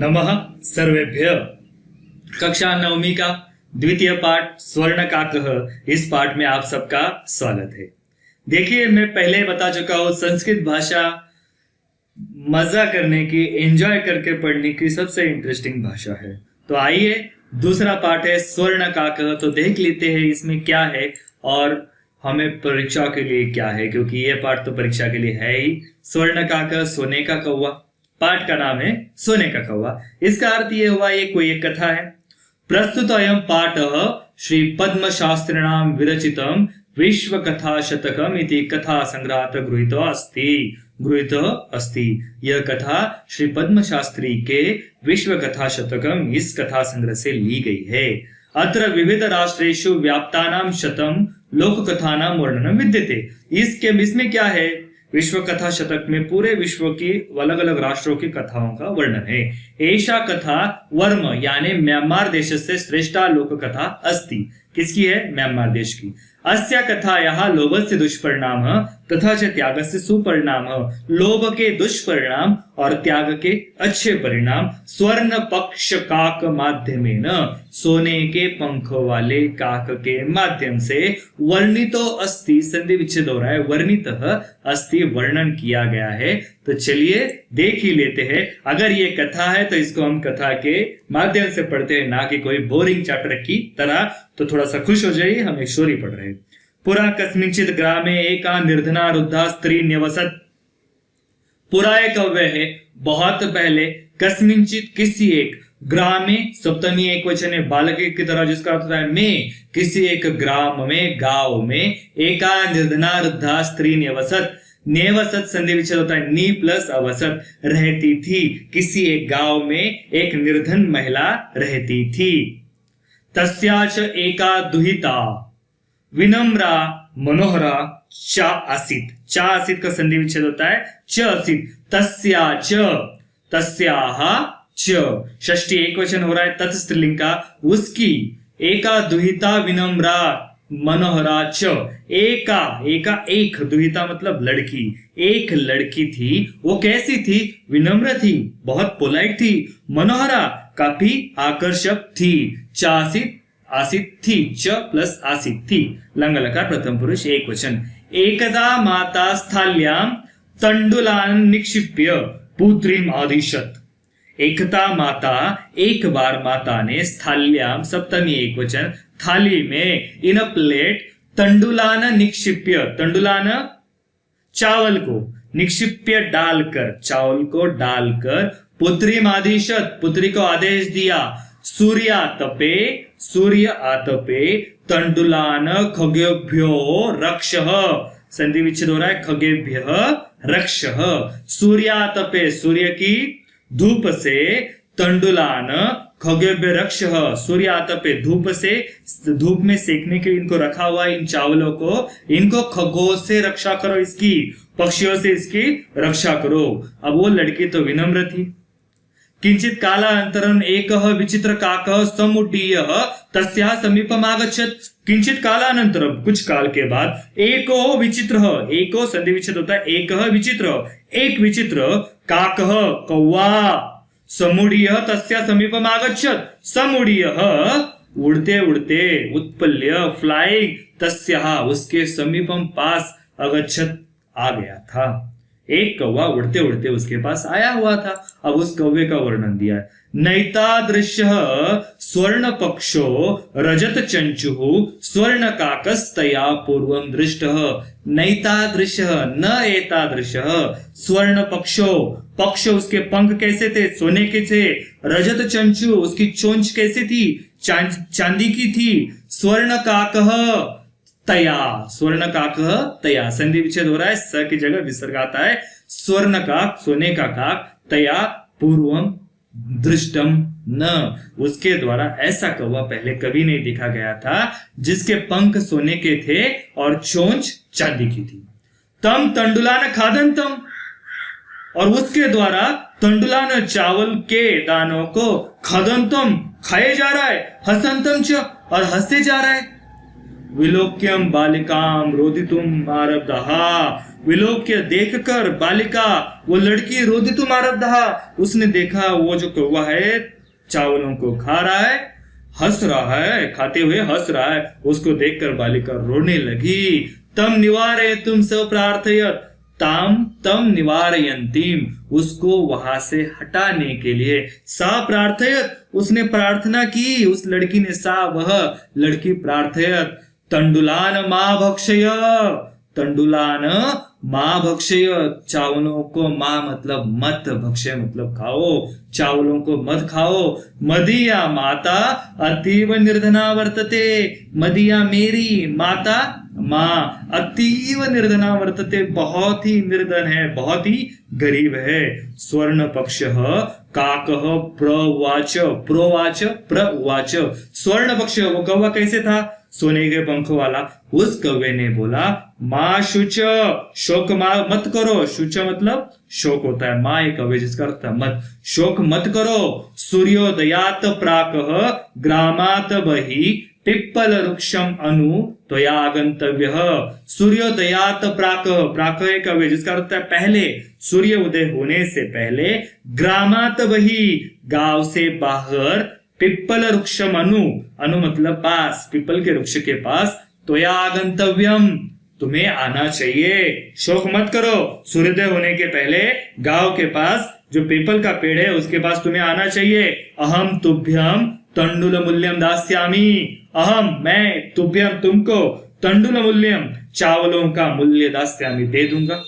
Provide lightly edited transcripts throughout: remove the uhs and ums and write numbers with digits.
नमः सर्वेभ्य। कक्षा नवमी का द्वितीय पाठ स्वर्णकाकः, इस पाठ में आप सबका स्वागत है। देखिए, मैं पहले बता चुका हूं संस्कृत भाषा मजा करने की, एंजॉय करके पढ़ने की सबसे इंटरेस्टिंग भाषा है। तो आइए, दूसरा पाठ है स्वर्णकाकः। तो देख लेते हैं इसमें क्या है और हमें परीक्षा के लिए क्या है, क्योंकि यह पाठ तो परीक्षा के लिए है ही। स्वर्णकाकः, सोने का कौवा। पाठ का नाम है सोने का कौवा। इसका अर्थ ये हुआ, ये कोई एक कथा है। प्रस्तुत अयम पाठ श्री पद्म शास्त्रिणाम विरचितम विश्व कथा शतकम इति कथा संग्रहात गृहीतो अस्ति। यह कथा श्री पद्म शास्त्री के विश्व कथा शतकम इस कथा संग्रह से ली गई है। अत्र विविध राष्ट्रेषु व्याप्तानाम शतम लोक कथानाम वर्णनम विद्यते। इसमें क्या है, विश्व कथा शतक में पूरे विश्व की अलग अलग राष्ट्रों की कथाओं का वर्णन है। एषा कथा वर्म यानी म्यांमार देश से श्रेष्ठा लोक कथा अस्ति। किसकी है? म्यांमार देश की। अस्या कथायाः लोभस्य दुष्परिणाम तथा च त्यागस्य सुपरिणाम। लोभ के दुष्परिणाम और त्याग के अच्छे परिणाम स्वर्ण पक्ष काक माध्यमेन, सोने के पंख वाले काक के माध्यम से वर्णितो अस्ति। संधि विच्छेद हो रहा है, वर्णितः अस्ति, वर्णन किया गया है। तो चलिए देख ही लेते हैं। अगर ये कथा है तो इसको हम कथा के माध्यम से पढ़ते हैं, ना कि कोई बोरिंग चैप्टर की तरह। तो थोड़ा सा खुश हो जाइए, हम एक स्टोरी पढ़ रहे हैं। पुरा कस्मिंचित ग्रामे एका निर्धना रुद्धा स्त्री न्यवसत। पुरा एक अव्यय है, बहुत पहले, कस्मिंचित किसी एक, ग्रामे सप्तमी एक वचन है बालक की तरह, जिसका अर्थ होता है में, किसी एक ग्राम में, गांव में, एका निर्धना रुद्धा स्त्री न्यवसत। नेवसत संधि विच्छेद होता है, नी प्लस अवसत, रहती थी। किसी एक गांव में एक निर्धन महिला रहती थी। तस्याच एका दुहिता विनम्रा मनोहरा चा आसित। चा आसित का संधि विच्छेद होता है च आसित। तस्याच, तस्याह च, षष्ठी एक वचन हो रहा है, तत् स्त्रीलिंग का, उसकी, एका दुहिता विनम्रा मनोहरा च, एका, एका एक, दुहिता मतलब लड़की, एक लड़की थी। वो कैसी थी? विनम्र थी, बहुत पोलाइट थी। मनोहरा, काफी आकर्षक थी। चासित, आसित थी, च प्लस आसित थी। लंग लकार प्रथम पुरुष एक वचन। एकदा माता स्थाल्याम तंडुलान निक्षिप्य पुत्रीम आदिशत। एकता माता, एक बार माता ने, स्थाल्याम सप्तमी एक वचन, थाली में, इन प्लेट, तंडुलान निक्षिप्य, तंडुलान चावल को, निक्षिप्य डालकर, चावल को डालकर, पुत्री आदिशत, पुत्री को आदेश दिया। सूर्यातपे, सूर्य आतपे, तंडुलान खगेभ्यो रक्षः, संधि विच्छेद हो रहा है, खगेभ्यः रक्षः। सूर्यातपे, सूर्य की धूप से, तंडुलान खगेभ्य रक्षः, सूर्य आतपे, धूप से, धूप में सेकने के लिए इनको रखा हुआ इन चावलों को, इनको खगों से रक्षा करो, इसकी पक्षियों से इसकी रक्षा करो। अब वो लड़की तो विनम्र थी। किंचित कालानन्तरं एकः विचित्र काकः समुड्डीय तस्याः समीपम् आगच्छत्। किंचित कालानन्तरं, कुछ काल के बाद, एको विचित्र, एको संधि विच्छेद होता है, एकः विचित्र, एक विचित्र, काकः कौवा, समुड्डीय तस्याः समीपम् आगच्छत्। समुड्डीय उड़ते उड़ते, उत्पल्य फ्लाइंग, तस्याः उसके समीपम पास, आगच्छत् आ गया था। एक कौवा उड़ते उड़ते उसके पास आया हुआ था। अब उस कौवे का वर्णन दिया है। नैतादृशः स्वर्ण पक्षो रजत चंचुः स्वर्ण काकस्तया पूर्वं दृष्टः। नैतादृशः, न एतादृशः, स्वर्ण पक्षो, पक्ष उसके पंख कैसे थे? सोने के थे। रजत चंचु, उसकी चोंच कैसी थी? चांदी की थी। स्वर्ण काकः तया, स्वर्ण काकः तया, संधि विच्छेद हो रहा है, स की जगह विसर्ग आता है। स्वर्ण काक, सोने का काक, तया पूर्वम दृष्टम न, उसके द्वारा ऐसा कौवा पहले कभी नहीं देखा गया था जिसके पंख सोने के थे और चोंच चांदी की थी। तम तंडुलान खादंतम, और उसके द्वारा तंडुलान चावल के दानों को, खादंतम खाए जा रहा है, हसंतम च, और हंसे जा रहा है। विलोक्यम बालिकाम रोदितुम आरब्धः, विलोक्य देखकर बालिका, वो लड़की रोदितुम आरब्धा, उसने देखा वो जो कौवा है चावलों को खा रहा है, हंस रहा है, खाते हुए हंस रहा है, उसको देखकर बालिका रोने लगी। तम निवारयतुम स प्रार्थयत, तम निवारयन्तीम, उसको वहां से हटाने के लिए, सा प्रार्थयत, उसने प्रार्थना की, उस लड़की ने, सा वह लड़की प्रार्थयत, तंडुलान मां भक्षय, तंडुलान मां भक्षय, चावलों को मां मतलब मत, भक्षय मतलब खाओ, चावलों को मत खाओ। मदिया माता अतीव निर्धना वर्तते, मदिया मेरी, माता माँ अतीव निर्धना वर्तते, बहुत ही निर्धन है, बहुत ही गरीब है। स्वर्ण पक्ष काकः प्रवाच, प्रोवाच प्रवाच, स्वर्ण पक्ष, वो कौवा कैसे था? सोने के पंख वाला। उस कौवे ने बोला, माँ शुच, शोक मत करो, शुच मतलब शोक होता है, माँ एक कौवे जिसका अर्थ है मत, शोक मत करो। सूर्योदयात प्राकः ग्रामात बहि पिप्पल वृक्षम अनु त्वया आगंतव्य, सूर्योदयात प्राकः, प्राकः एक कौवे जिसका अर्थ है पहले, सूर्य उदय होने से पहले, ग्रामात बहि गांव से बाहर, पिप्पल वृक्षम अनु, अनु मतलब पास, पिपल के वृक्ष के पास, त्वया आगंतव्यम, तुम्हें आना चाहिए, शोक मत करो, सूर्योदय होने के पहले गांव के पास जो पीपल का पेड़ है उसके पास तुम्हें आना चाहिए। अहम तुभ्यम तंडुल मूल्यम दास्यामी, अहम मैं, तुभ्यम तुमको, तंडुल मूल्यम चावलों का मूल्य दास्यामी दे दूंगा।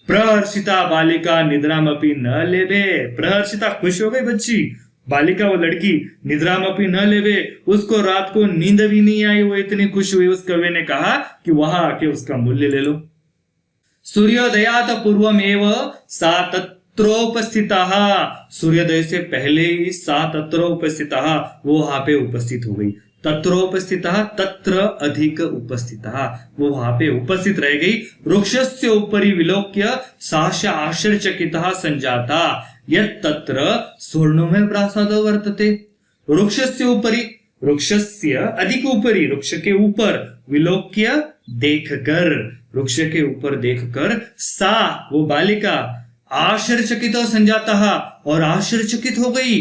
प्रहर्षिता बालिका निद्रामपि न लेबे, प्रहर्षिता खुश हो गई बच्ची, बालिका वो लड़की निद्रामपि न लेबे, उसको रात को नींद भी नहीं आई, वो इतनी खुश हुई। उस कवि ने कहा कि वहां आके उसका मूल्य ले लो। सूर्योदयात पूर्वमेव सा तत्रोपस्थितः, सूर्योदय से पहले ही सा तत्रोपस्थितः, वो वहां पे उपस्थित हो गई। तत्रोपस्थितः तत्र अधिक उपस्थितः, वो वहां पे उपस्थित रह गई। वृक्षस्य उपरि विलोक्य साश आश्चर्यचकितः संजाता, यत् तत्र स्वर्णमय प्रासाद वर्तते। वृक्षस्य उपरि, वृक्षस्य अधिक ऊपरी, वृक्ष के ऊपर, विलोक्य देखकर, वृक्ष के ऊपर देखकर, सा वो बालिका, आश्चर्यचकित संजाता, और आश्चर्यचकित हो गई।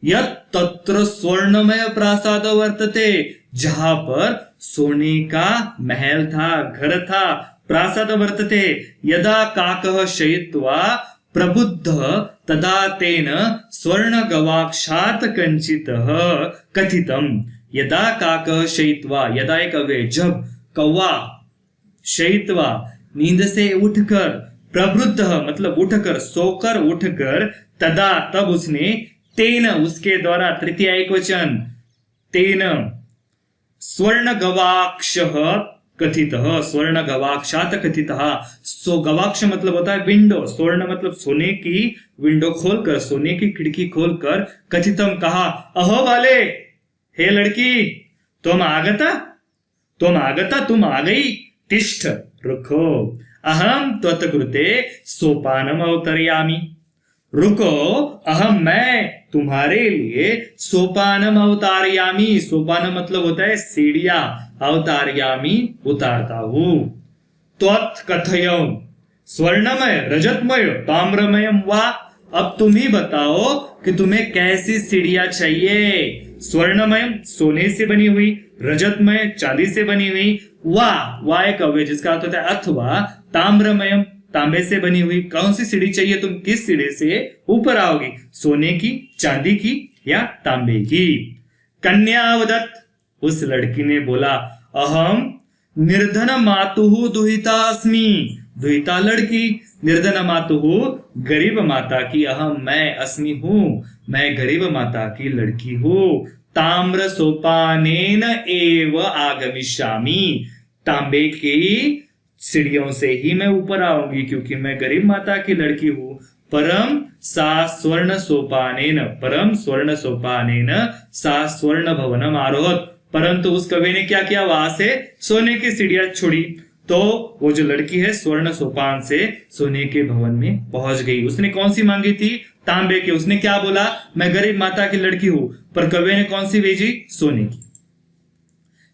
यत् तत्र स्वर्णमय प्रासाद वर्तते, जहां पर सोने का महल था, घर था, प्रासाद वर्तते। यदा काकः शयित्वा प्रबुद्ध तदा तेन स्वर्ण गवाक्षात कंचितः कथितम, यदा काकः शयित्वा, यदा एक कौवे, जब कौवा, शयित्वा नींद से उठकर, प्रबुद्ध मतलब उठकर, सोकर उठकर, तदा तब उसने, तेन उसके द्वारा, तृतीया एकवचन, तेन स्वर्ण गवाक्षः कथितः, स्वर्ण गवाक्षात कथितः, सो गवाक्ष मतलब होता है विंडो, स्वर्ण मतलब सोने की विंडो खोलकर, सोने की खिड़की खोलकर, कथितम कहा, अहो बाले, हे लड़की, तुम आगता, तुम आगता, तुम आ गई, तिष्ठ रुको, अहम त्वत्कृते सोपानम अवतरयामि, रुको, अहम मैं तुम्हारे लिए सोपानम अवतारयामी, सोपानम मतलब होता है सीढ़ियां, अवतारयामी उतारता हूं। त्वत् कथयम स्वर्णमय रजतमय ताम्रमयम वा, अब तुम ही बताओ कि तुम्हें कैसी सीढ़ियां चाहिए। स्वर्णमय सोने से बनी हुई, रजतमय चांदी से बनी हुई, वा एक अव्यय जिसका अर्थ होता है अथवा, ताम्रमयम तांबे से बनी हुई, कौन सी सीढ़ी चाहिए, तुम किस सीढ़ी से ऊपर आओगी, सोने की, चांदी की या तांबे की। कन्यावदत्त, उस लड़की ने बोला, अहम निर्धन मातुहु दुहिता अस्मि, दुहिता लड़की, निर्धन मातुहु गरीब माता की, अहम मैं, अस्मि हूं, मैं गरीब माता की लड़की हूं। ताम्र सोपानेन एव आगमिष्यामि, तांबे की सीढ़ियों से ही मैं ऊपर आऊंगी क्योंकि मैं गरीब माता की लड़की हूं। परम सा स्वर्ण सोपानेन, परम स्वर्ण सोपानेन सा स्वर्ण भवनम आरोहत, परंतु उस कवि ने क्या किया, वहां से सोने की सीढ़ियां छोड़ी, तो वो जो लड़की है स्वर्ण सोपान से सोने के भवन में पहुंच गई। उसने कौन सी मांगी थी, तांबे की। उसने क्या बोला, मैं गरीब माता की लड़की हूं, पर कवि ने कौन सी भेजी, सोने की।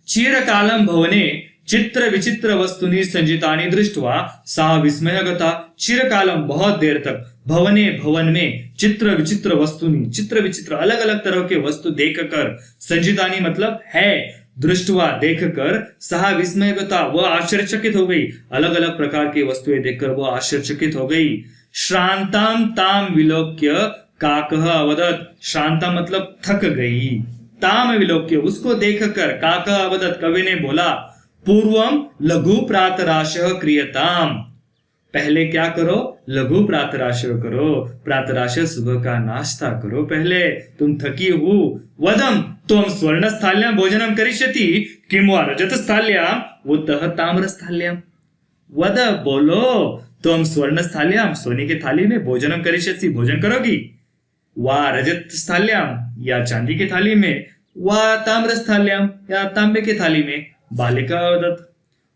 चिरकालम भवने चित्र विचित्र वस्तुनि संजितानि दृष्टवा सा विस्मयगता। चिरकालम, बहुत देर तक, भवने, भवन में, चित्र विचित्र वस्तुनि, चित्र विचित्र अलग अलग तरह के वस्तु देखकर, संजितानि मतलब है, दृष्टवा देखकर, सहा विस्मयगता वह आश्चर्यचकित हो गई, अलग अलग प्रकार की वस्तुएं देखकर वह आश्चर्यचकित हो गई। श्रांताम ताम विलोक्य काकः अवदत्, श्रांता मतलब थक गई, ताम विलोक्य उसको देखकर, काकः अवदत् कवि ने बोला, पूर्वम लघु प्रातराशः क्रियताम, पहले क्या करो, लघु प्रातराशः करो, प्रातराशः सुबह का नाश्ता करो, पहले तुम थकी हो। वदम त्वं स्वर्णस्थाल्यां भोजनं करिष्यति किं वा रजतस्थाल्यां उतः ताम्रस्थाल्यां। वद बोलो, त्वं स्वर्णस्थाल्यां सोने की थाली में भोजनं करिष्यसि, भोजन करोगी, वा रजतस्थाल्यां या चांदी की थाली में, वा ताम्रस्थाल्यां या तांबे की थाली में। बालिका वदत्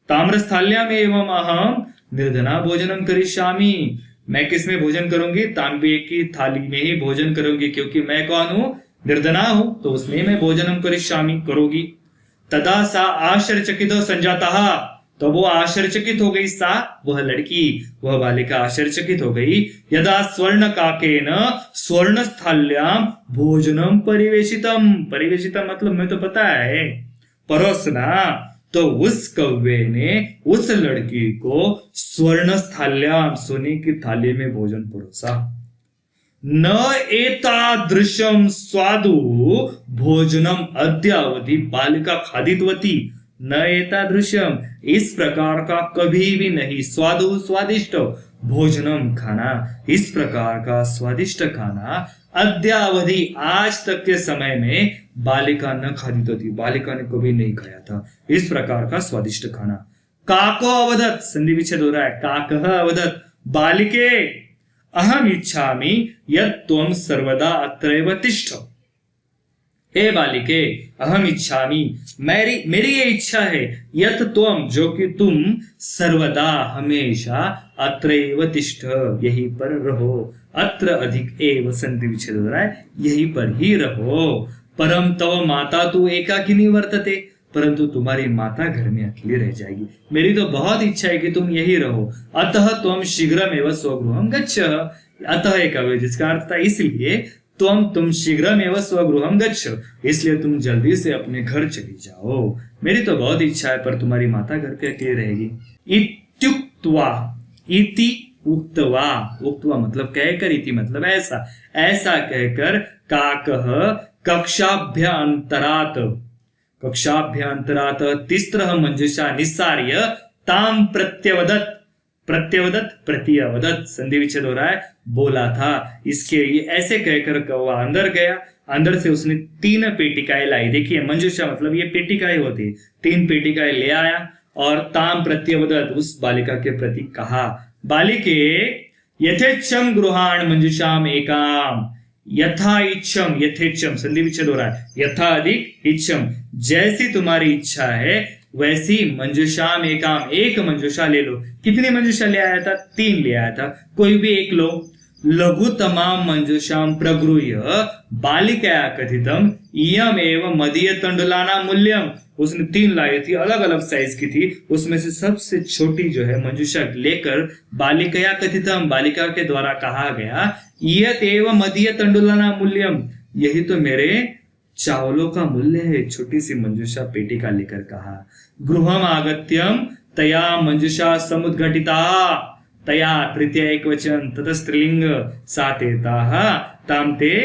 ताम्रस्थाल्यां एवं अहम निर्धना भोजनम करिष्यामि, मैं किसमें भोजन करूंगी, तांबे की थाली में ही भोजन करूंगी, क्योंकि मैं कौन हूं, निर्धना हूं, तो उसमें मैं भोजनम करिष्यामि करोगी। तदा सा आश्चर्यचकित संजाता, तो वो आश्चर्यचकित हो गई, सा वह लड़की, वह बालिका आश्चर्यचकित हो गई। यदा स्वर्ण काकेन स्वर्णस्थाल्यां भोजनम परिवेशितम, परिवेशितम मतलब मैं तो पता है, परोसना, तो उस कव्वे ने उस लड़की को स्वर्ण स्थाल्याम सोने की थाली में भोजन परोसा। न एतादृशम स्वादु भोजनम अद्यावधि बालिका खादितवती, न एतादृशम इस प्रकार का कभी भी नहीं, स्वादु स्वादिष्ट, भोजनम खाना, इस प्रकार का स्वादिष्ट खाना, अद्यावधि आज तक के समय में बालिका न खादित थी, बालिका ने कभी नहीं खाया था इस प्रकार का स्वादिष्ट खाना। काको अवदत्, संधि विच्छेद हो रहा है, काकः अवदत्, बालिके अहम इच्छामि यत् त्वं सर्वदा अत्रैव तिष्ठ। हे बालिके, अहम इच्छामि, मेरी ये इच्छा है, यत् त्वं जो कि तुम, सर्वदा हमेशा, अत्रैव तिष्ठ यहीं पर रहो, अत्र अधिक एव संधि विच्छेद हो रहा है, यहीं पर ही रहो। परम तव माता तू एकाकिनी वर्तते, परंतु तुम्हारी माता घर में अकेली रह जाएगी, मेरी तो बहुत इच्छा है कि तुम यही रहो। अतः त्वं शीघ्रमेव स्वगृहं गच्छ, अतः एक अव्यय जिसका अर्थ था इसलिए, तुम शीघ्रमेव स्वगृहं गच्छ, इसलिए तुम जल्दी से अपने घर चली जाओ, मेरी तो बहुत इच्छा है पर तुम्हारी माता घर पे अकेली रहेगी। इत्युक्त्वा, इति उक्तवा, उक्तवा मतलब कहकर, इति मतलब ऐसा, ऐसा कहकर, काकः कक्षाभ्यंतरात्, कक्षाभ्यंतरात् तिस्रः मंजुषा निस्सार्य ताम प्रत्यवदत्, प्रत्यवदत् प्रत्यवदत् संधि विच्छेद हो रहा है, बोला था, इसके ये ऐसे कहकर कौवा अंदर गया, अंदर से उसने 3 पेटिकाएं लाई। देखिए मंजुषा मतलब ये पेटिकाएं होती, 3 पेटिकाएं ले आया और ताम प्रत्यवदत् उस बालिका के प्रति कहा, बालिके यथेच्छम गृहाण मंजुषाम एकाम, यथा इच्छम, यथेच्छम संधि विच्छेद हो रहा है, यथा अधिक इच्छम, जैसी तुम्हारी इच्छा है वैसी मंजुषाम एकाम, एक मंजुषा ले लो। कितनी मंजुषा ले आया था, 3 ले आया था, कोई भी एक लो। लघु तमाम मंजुषाम प्रगृह्य बालिकया कथितम इयम एवं मदीय तंडुलाना मूल्यम, उसने 3 लाई थी, अलग अलग साइज की थी, उसमें से सबसे छोटी जो है मंजुषा लेकर बालिकया कथितम, बालिका के द्वारा कहा गया, इयत एवं मदीय तंडुलाना मूल्यम, यही तो मेरे चावलों का मूल्य है, छोटी सी मंजुषा पेटिका लेकर कहा। गृहम आगत्यम तया मंजुषा समुद्घटिता, तया तृतीय एक वचन तथा स्त्रीलिंग, साते ताहा ताम ते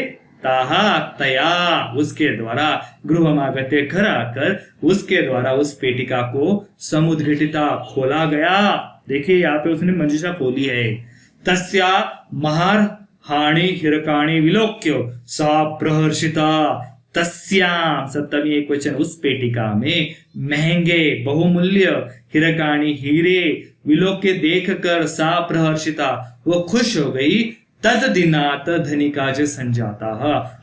ताहा तया, उसके द्वारा, गृहम आगत्य घर आकर उसके द्वारा उस पेटिका को समुद्घटिता खोला गया। देखिए यहाँ पे उसने मंजुषा खोली है। तस्या महार हानि हिरकाणी विलोक्य सा प्रहर्षिता, तस्याम सप्तमी एक वचन, उस पेटिका में महंगे बहुमूल्य हिरकाणी हीरे विलोक्य देखकर सा प्रहर्षिता वो खुश हो गई। तद दिनात धनिकाज संजाता,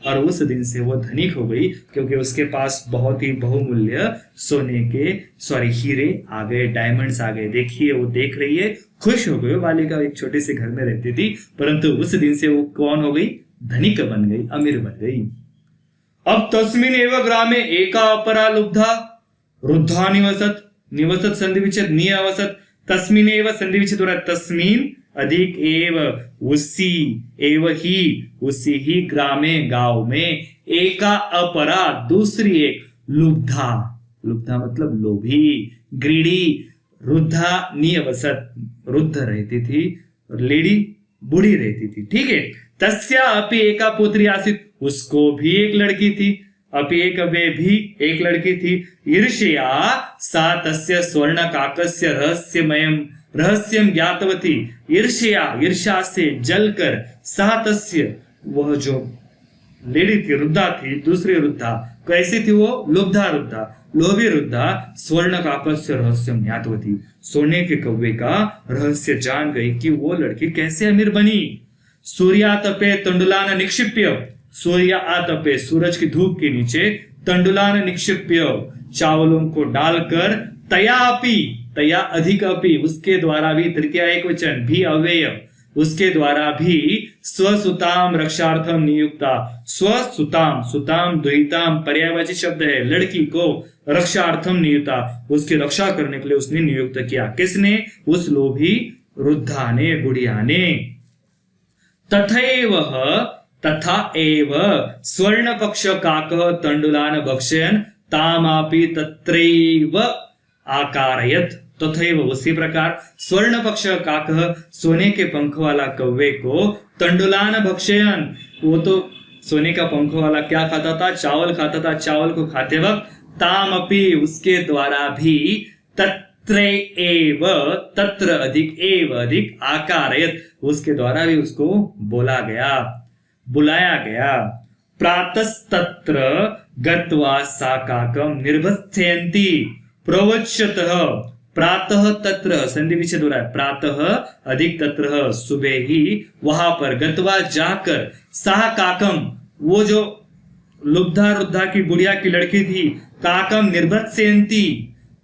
और उस दिन से वो धनिक हो गई क्योंकि उसके पास बहुत ही बहुमूल्य सोने के हीरे आ गए, डायमंड्स आ गए। देखिए वो देख रही है, खुश हो गई। बालिका एक छोटे से घर में रहती थी, परंतु उस दिन से वो कौन हो गई, धनिक बन गई, अमीर बन गई। अब तस्मिन एव ग्रामे एका अपरा लुब्धा रुद्धा निवसत निवसत संधि विच्छेद नि अवसत, तस्मिन एव संधि विच्छेद हो रहा है, तस्मिन अधिक एव, उसी, एव ही, उसी ही, ग्रामे गांव में, एका अपरा दूसरी एक, लुब्धा, लुब्धा मतलब लोभी, ग्रीडी, रुद्धा नियवसत, रुद्ध रहती थी और लेडी बूढ़ी रहती थी। ठीक है, तस्या अपि एका पुत्री आसित, उसको भी एक लड़की थी, अपि एक वे भी एक लड़की थी। ईर्ष्या सा तस्य स्वर्ण काकस्य रहस्यम ज्ञातवती, ईर्ष्या, ईर्ष्या से जलकर, सा तस्य, वह जो लेडी थी, रुद्धा थी, दूसरी रुद्धा, कैसी थी वो? लुब्धा रुद्धा, लोभी रुद्धा, स्वर्ण काकस्य रहस्यम ज्ञातवती, सोने के कौवे का रहस्य जान गई कि वो लड़की कैसे अमीर बनी। सूर्यातपे तंडुलान निक्षिप्य, सूर्य आतपे, सूरज की धूप के नीचे, तंडुलान निक्षिप्य, चावलों को डालकर, तया अपि, तया अधिक अपि, उसके द्वारा भी, तृतीया एक वचन, भी अव्यय, उसके द्वारा भी, स्वसुताम रक्षार्थम नियुक्ता, स्वसुताम, सुताम द्वैताम पर्यायवाची शब्द है, लड़की को रक्षार्थम नियुक्ता, उसकी रक्षा करने के लिए उसने नियुक्त किया। किसने? उस लोभी रुद्धा ने, बुढ़िया ने। तथैव, तथा एव स्वर्ण पक्ष काकः तंडुलान भक्षयन् तामापि तत्रैव आकारयत, तथैव उसी प्रकार, स्वर्ण पक्ष काकः, सोने के पंख वाला कौवे को, तंडुलान भक्षयन्, वो तो सोने का पंख वाला क्या खाता था? चावल खाता था। चावल को खाते वक्त, तामपि, उसके द्वारा भी, तत्र एव, तत्र अधिक, एव अधिक, आकारयत, उसके द्वारा भी उसको बोला गया, बुलाया गया। प्रातस्तत्र गत्वा सा काकम निर्भस्थयन्ती प्रवच्यतः, प्रातः तत्र, संधि विच्छेद हो रहा है, प्रातः अधिक तत्र, सुबह ही, वहां पर, गत्वा जाकर, सा काकम, वो जो लुब्धा रुद्धा की बुढ़िया की लड़की थी, काकम निर्भत्स्यन्ती,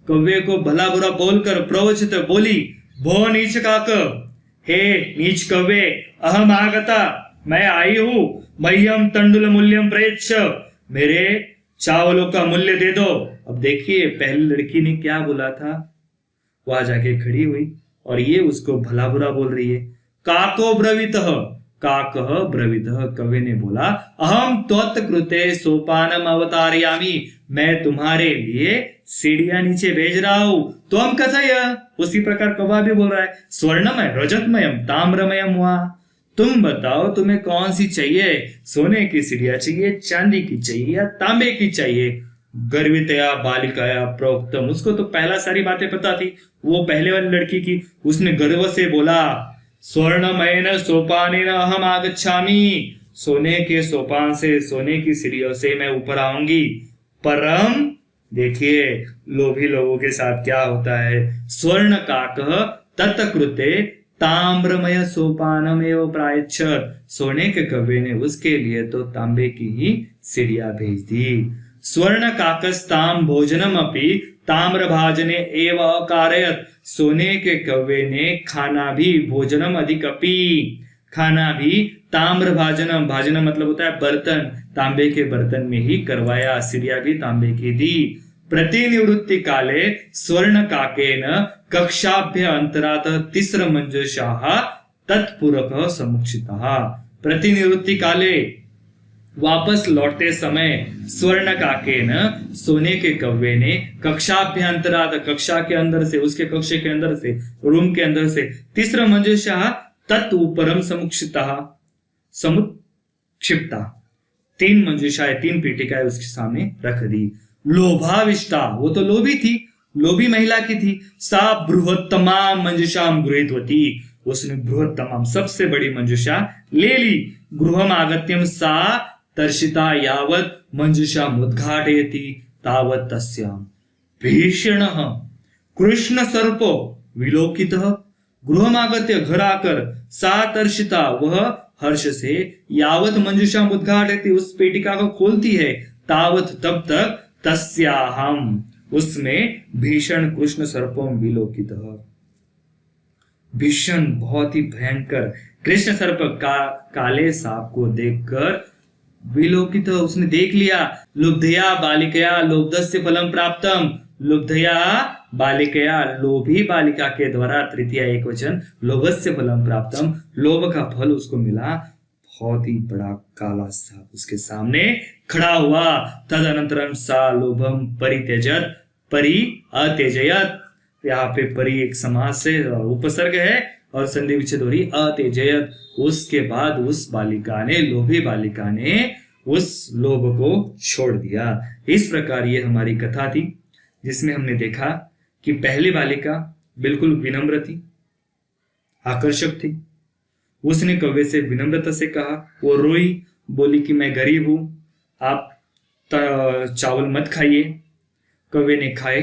कौवे को भला बुरा बोलकर, प्रवचित, बोली, भो नीच काक, हे नीच कौवे, अहम आगता, मैं आई हूं, मह्यम तंडुल मूल्यम प्रयच्छ, मेरे चावलों का मूल्य दे दो। अब देखिए, पहली लड़की ने क्या बोला था, वहां जाके खड़ी हुई और ये उसको भला बुरा बोल रही है। काको ब्रवीतः, काकः ब्रवीतः, कवि ने बोला, अहम त्वत्कृते सोपानम अवतारयामि, मैं तुम्हारे लिए सीढ़ियां नीचे भेज रहा हूं। त्वम कथय, उसी प्रकार कौवा भी बोल रहा है, स्वर्णमय, रजतमयम, ताम्रमयम हुआ, तुम बताओ तुम्हें कौन सी चाहिए? सोने की सीढ़ियां चाहिए, चांदी की चाहिए या तांबे की चाहिए? गर्वितया बालिकाया प्रोक्तम, उसको तो पहला सारी बातें पता थी, वो पहले वाली लड़की की, उसने गर्व से बोला, स्वर्णमयेन सोपानेन अहम आगच्छामि, सोने के सोपान से, सोने की सीढ़ियों से मैं ऊपर आऊंगी। परम, देखिए लोभी लोगों के साथ क्या होता है, स्वर्ण काकः तत्कृते ताम्रमय सोपानम एवं प्रायच्छत, सोने के कौवे ने उसके लिए तो तांबे की ही सीढ़ियां भेज दी। स्वर्ण काकस्ताम भोजनम अपि ताम्र भाजने एव अकारयत, सोने के कौवे ने खाना भी, भोजनम अधिक अपि, खाना भी, ताम्र भाजनम, भाजनम मतलब होता है बर्तन, तांबे के बर्तन में ही करवाया, सीढ़ियां भी तांबे की दी। प्रतिनिवृत्ति काले स्वर्ण काकेन कक्षाभ्य अंतरात तिस्र मंजुषाः तत्पूरकः समुक्षितः, प्रतिनिवृत्ति काले, वापस लौटते समय, स्वर्ण काकेन, सोने के कौवे ने, कक्षाभ्यंतरात, कक्षा के अंदर से, उसके कक्ष के अंदर से, रूम के अंदर से, तीसरा मंजुषा तत् ऊपरम समुक्षितः, समुक्षिप्ता, 3 मंजुषाएं, 3 पीठिकाएं उसके सामने रख दी। लोभाविष्टा, वो तो लोभी थी, लोभी महिला की थी। सा बृहत्तमा मंजुषाम गृहीतवती, उसने बृहत्तम, सबसे बड़ी मंजुषा ले ली। गृहम आगत्यम सा तर्षिता यावत मंजुषा मुद्घाटयति तावत तस्याम भीषणः कृष्ण सर्पो विलोकितः, गृहमागत्य, घर आकर, सा तर्षिता, वह हर्ष से, यावत मंजुषा मुद्घाटयति, उस पेटिका को खोलती है, तावत, तब तक, तस्याहम, उसमें, भीषण कृष्ण सर्पम विलोकितः, भीषण बहुत ही भयंकर कृष्ण सर्प का, काले सांप को देखकर, विलोकित, उसने देख लिया। लुब्धया बालिकया लोब्धस्य फलम प्राप्तम, लुब्धया बालिकया, लोभी बालिका के द्वारा, तृतीया एक वचन, लोभस्य फलम प्राप्तम, लोभ का फल उसको मिला। बहुत ही बड़ा काला सांप उसके सामने खड़ा हुआ। तदनंतरम सा लोभम परित्यजत, परि अत्यजयत, यहाँ पे परि एक समास से उपसर्ग है और संधि विच्छेद हो रही, अत्यजयत। उसके बाद उस बालिका ने, लोभी बालिका ने उस लोभ को छोड़ दिया। इस प्रकार ये हमारी कथा थी जिसमें हमने देखा कि पहली बालिका बिल्कुल विनम्र थी, आकर्षक थी। उसने कौवे से विनम्रता से कहा, वो रोई, बोली कि मैं गरीब हूं, आप चावल मत खाइए। कौवे ने खाए।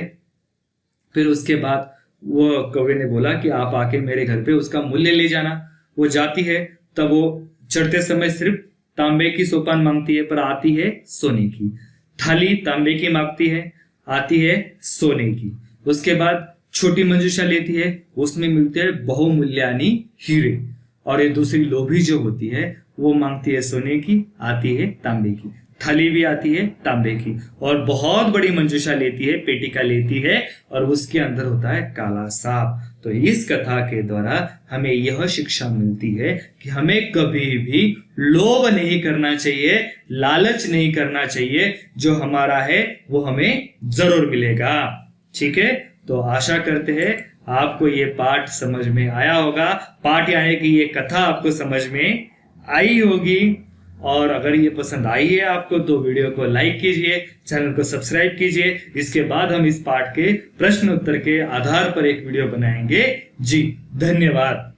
फिर उसके बाद वो कौवे ने बोला कि आप आके मेरे घर पे उसका मूल्य ले जाना। वो जाती है, तब वो चढ़ते समय सिर्फ तांबे की सोपान मांगती है, पर आती है सोने की। थाली तांबे की मांगती है, आती है सोने की। उसके बाद छोटी मंजूषा लेती है, उसमें मिलते हैं बहुमूल्यानी हीरे। और ये दूसरी लोभी जो होती है वो मांगती है सोने की, आती है तांबे की। थाली भी आती है तांबे की। और बहुत बड़ी मंजूषा लेती है, पेटिका लेती है, और उसके अंदर होता है काला सांप। तो इस कथा के द्वारा हमें यह शिक्षा मिलती है कि हमें कभी भी लोभ नहीं करना चाहिए, लालच नहीं करना चाहिए। जो हमारा है वो हमें जरूर मिलेगा। ठीक है, तो आशा करते हैं आपको ये पाठ समझ में आया होगा। पाठ यानी कि ये कथा आपको समझ में आई होगी। और अगर ये पसंद आई है आपको तो वीडियो को लाइक कीजिए, चैनल को सब्सक्राइब कीजिए। इसके बाद हम इस पाठ के प्रश्न उत्तर के आधार पर एक वीडियो बनाएंगे। जी धन्यवाद।